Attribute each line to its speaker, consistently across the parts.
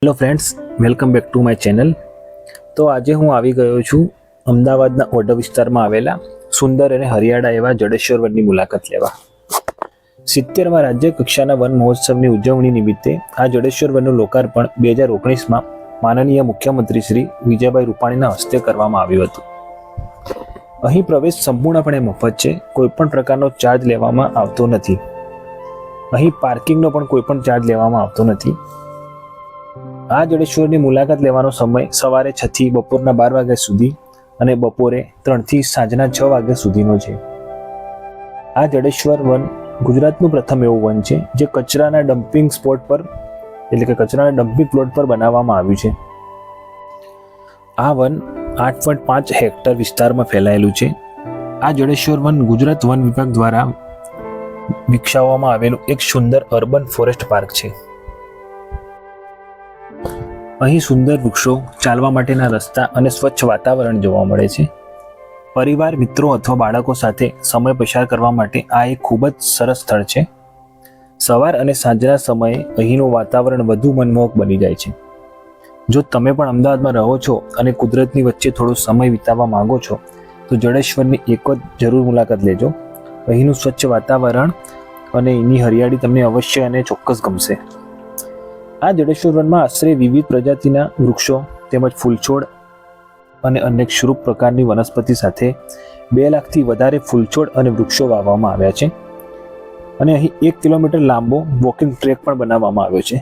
Speaker 1: Hello friends, welcome back to my channel. તો આજે હું આવી ગયો છું અમદાવાદના ઓઢવ વિસ્તારમાં આવેલા સુંદર અને હરિયાળા એવા જડેશ્વર વનની મુલાકાત લેવા. 70મા રાજ્ય કક્ષાના વન મહોત્સવની ઉજવણી નિમિત્તે આ જડેશ્વર વનનું લોકાર્પણ 2019માં માનનીય મુખ્યમંત્રી શ્રી વિજયભાઈ રૂપાણીના હસ્તે કરવામાં આવ્યું હતું. અહીં પ્રવેશ સંપૂર્ણપણે મફત છે. કોઈ પણ પ્રકારનો ચાર્જ લેવામાં આવતો નથી. અહીં પાર્કિંગનો પણ કોઈ પણ ચાર્જ લેવામાં આવતો નથી. આ જડેશ્વરની મુલાકાત લેવાનો સમય સવારે 6 થી બપોરના 12 વાગ્યા સુધી અને બપોરે 3 થી સાંજના 6 વાગ્યા સુધીનો છે. આ જડેશ્વર વન ગુજરાતનું પ્રથમ એવું વન છે જે કચરાના ડમ્પિંગ સ્પોટ પર એટલે કે કચરાના ડમ્પિંગ પ્લોટ પર બનાવવામાં આવ્યું છે. આ વન 8.5 હેક્ટર વિસ્તારમાં ફેલાયેલું છે. આ જડેશ્વર વન ગુજરાત વન વિભાગ દ્વારા વિકસાવવામાં આવેલું એક સુંદર અર્બન ફોરેસ્ટ પાર્ક છે. અહીં સુંદર વૃક્ષો, ચાલવા માટેના રસ્તા અને સ્વચ્છ વાતાવરણ જોવા મળે છે. પરિવાર, મિત્રો અથવા બાળકો સાથે સમય પસાર કરવા માટે આ એક ખૂબ જ સરસ સ્થળ છે. સવાર અને સાંજના સમયે અહીંનું વાતાવરણ વધુ મનમોહક બની જાય છે. જો તમે પણ અમદાવાદમાં રહો છો અને કુદરતની વચ્ચે થોડો સમય વિતાવવા માંગો છો તો જડેશ્વરની એક જરૂર મુલાકાત લેજો. અહીંનું સ્વચ્છ વાતાવરણ અને એની હરિયાળી તમને અવશ્ય અને ચોક્કસ ગમશે. આ જડેશ્વર વનમાં આશરે વિવિધ પ્રજાતિના વૃક્ષો તેમજ ફૂલછોડ અને અનેક શ્રુપ પ્રકારની વનસ્પતિ સાથે 2 લાખથી વધારે ફૂલછોડ અને વૃક્ષો વાવવામાં આવ્યા છે. અને અહીં 1 કિલોમીટર લાંબો વોકિંગ ટ્રેક પણ બનાવવામાં આવ્યો છે.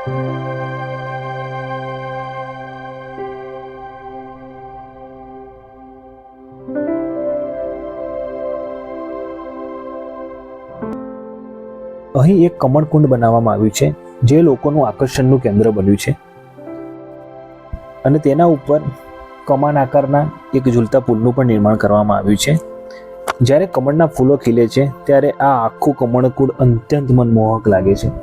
Speaker 1: અહીં એક કમળકુંડ બનાવવામાં આવ્યું છે, જે લોકોનું આકર્ષણનું કેન્દ્ર બન્યું છે, અને તેના ઉપર કમાન આકારના એક ઝૂલતા પુલનું પણ નિર્માણ કરવામાં આવ્યું છે. જ્યારે કમળના ફૂલો ખીલે છે ત્યારે આ આખું કમળકુંડ અત્યંત મનમોહક લાગે છે.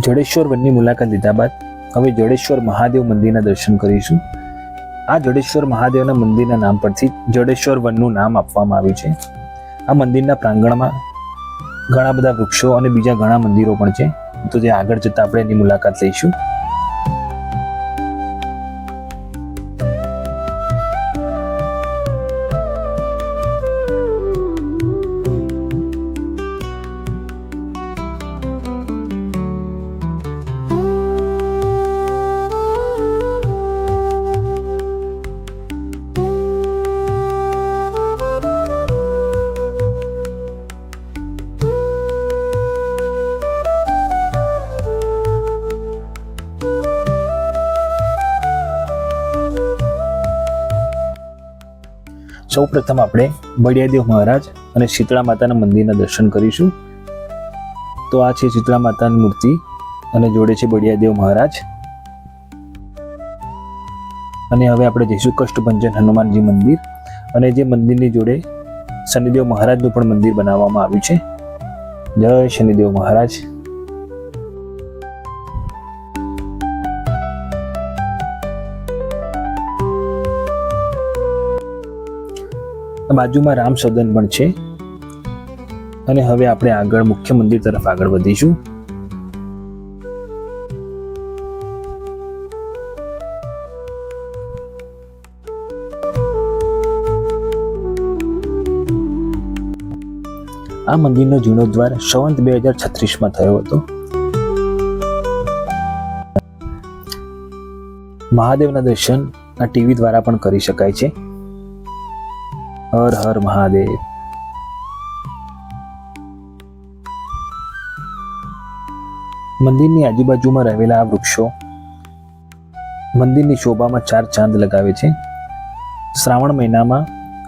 Speaker 1: જડેશ્વર વનની મુલાકાત લીધા બાદ હવે જડેશ્વર મહાદેવ મંદિરના દર્શન કરીશું. આ જડેશ્વર મહાદેવના મંદિરના નામ પરથી જડેશ્વર વનનું નામ આપવામાં આવ્યું છે. આ મંદિરના પ્રાંગણમાં ઘણા બધા વૃક્ષો અને બીજા ઘણા મંદિરો પણ છે, તો જે આગળ જતા આપણે એની મુલાકાત લઈશું. સૌ પ્રથમ આપણે બળિયાદેવ મહારાજ અને શીતળા માતાના મંદિરના દર્શન કરીશું. તો આ છે શીતળા માતાની મૂર્તિ અને જોડે છે બળિયાદેવ મહારાજ. અને હવે આપણે જઈશું કષ્ટભંજન હનુમાનજી મંદિર, અને જે મંદિરની જોડે શનિદેવ મહારાજનું પણ મંદિર બનાવવામાં આવ્યું છે. જય શનિદેવ મહારાજ. બાજુમાં રામ સદન પણ છે. અને હવે આપણે આગળ મુખ્ય મંદિર તરફ આગળ વધીશું. આ મંદિરનો જીર્ણોદ્ધાર સંવત 2036માં થયો હતો. મહાદેવના દર્શન આ ટીવી દ્વારા પણ કરી શકાય છે. હર હર મહાદેવ. મંદિરની આજુબાજુમાં રહેલા આ વૃક્ષો મંદિરની શોભામાં 4 ચાંદ લગાવે છે. શ્રાવણ મહિનામાં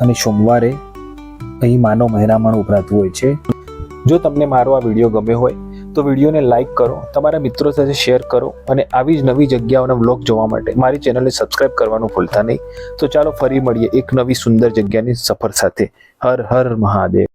Speaker 1: અને સોમવારે અહીં માનવ મહેરામણ ઉભરાતું હોય છે. જો તમને મારો આ વિડીયો ગમ્યો હોય તો વિડીયોને લાઈક કરો, તમારા મિત્રો સાથે શેર કરો, અને આવી જ નવી જગ્યાઓના વ્લોગ જોવા માટે મારી ચેનલને સબસ્ક્રાઇબ કરવાનું ભૂલતા નહીં. તો ચાલો ફરી મળીએ એક નવી સુંદર જગ્યાની સફર સાથે. હર હર મહાદેવ.